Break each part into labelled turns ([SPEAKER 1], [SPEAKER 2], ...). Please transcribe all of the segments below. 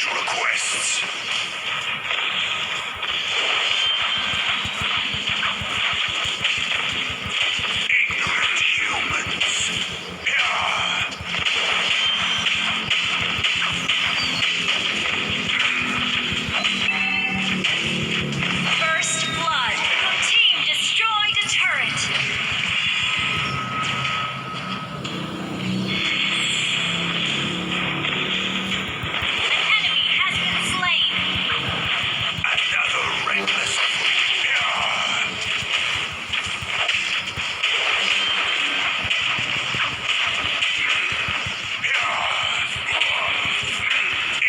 [SPEAKER 1] foolish requests. Ignorant humans.
[SPEAKER 2] First blood. Your team destroyed a turret. An enemy has been slain.
[SPEAKER 1] Another reckless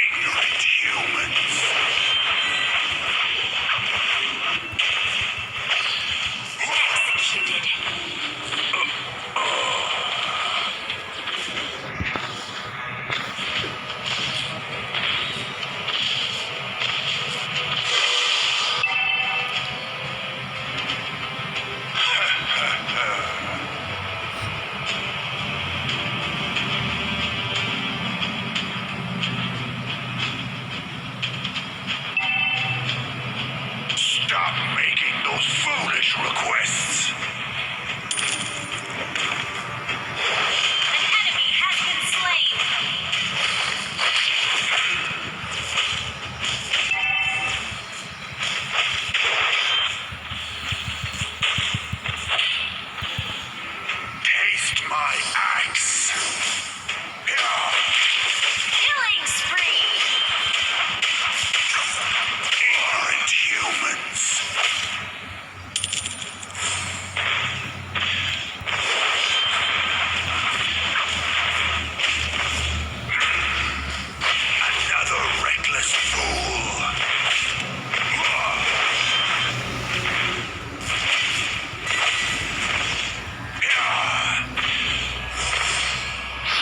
[SPEAKER 1] ignorant humans.
[SPEAKER 2] Executed.
[SPEAKER 1] Stop making those foolish requests.
[SPEAKER 2] An enemy has been slain.
[SPEAKER 1] Taste my axe.
[SPEAKER 2] Killing spree.
[SPEAKER 1] Ignorant humans. Another reckless fool.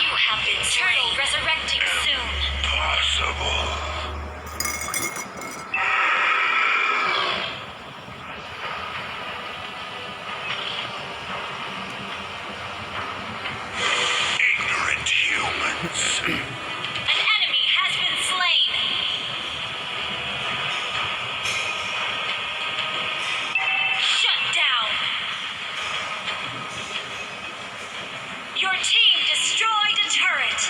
[SPEAKER 2] You have been slain. Resurrecting soon.
[SPEAKER 1] Possible. Ignorant humans.
[SPEAKER 2] An enemy has been slain. Shut down. Your team destroyed a turret.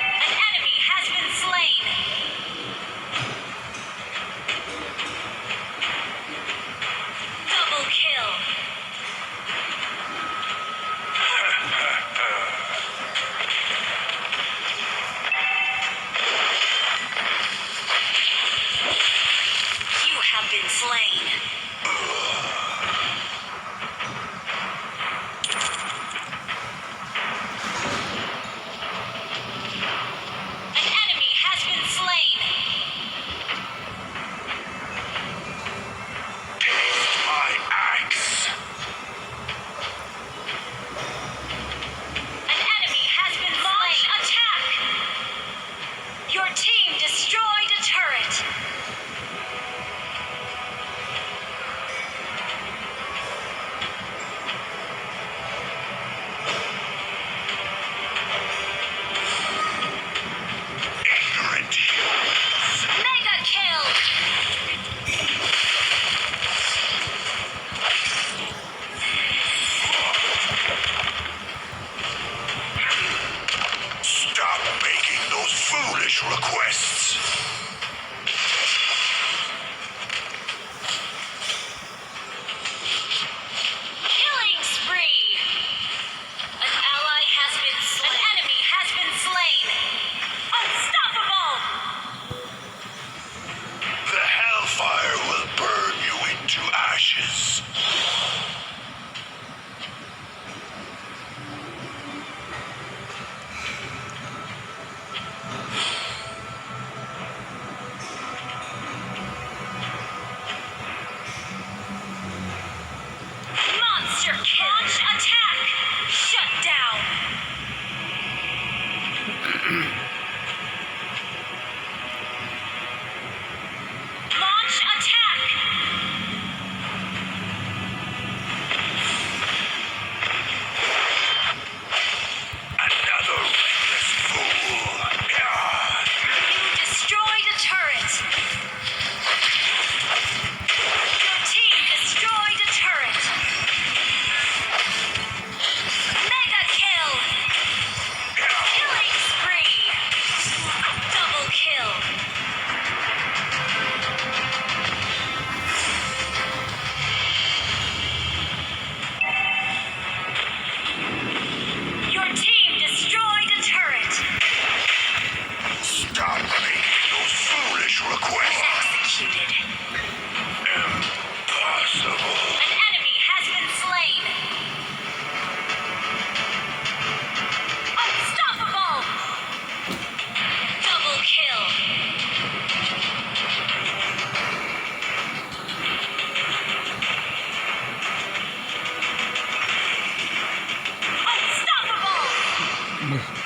[SPEAKER 2] An enemy has been slain. Double kill. You have been slain. An enemy has been slain.
[SPEAKER 1] Taste my axe.
[SPEAKER 2] An enemy has been slain. Attack! Your team destroyed a turret.
[SPEAKER 1] Ignorant humans.
[SPEAKER 2] Mega kill!
[SPEAKER 1] Stop making those foolish requests.
[SPEAKER 2] Killing spree! An ally has been slain. An enemy has been slain. Unstoppable!
[SPEAKER 1] The hellfire will burn you into ashes.
[SPEAKER 2] Monster kill! Launch attack! Shut down! Launch attack!
[SPEAKER 3] Mag-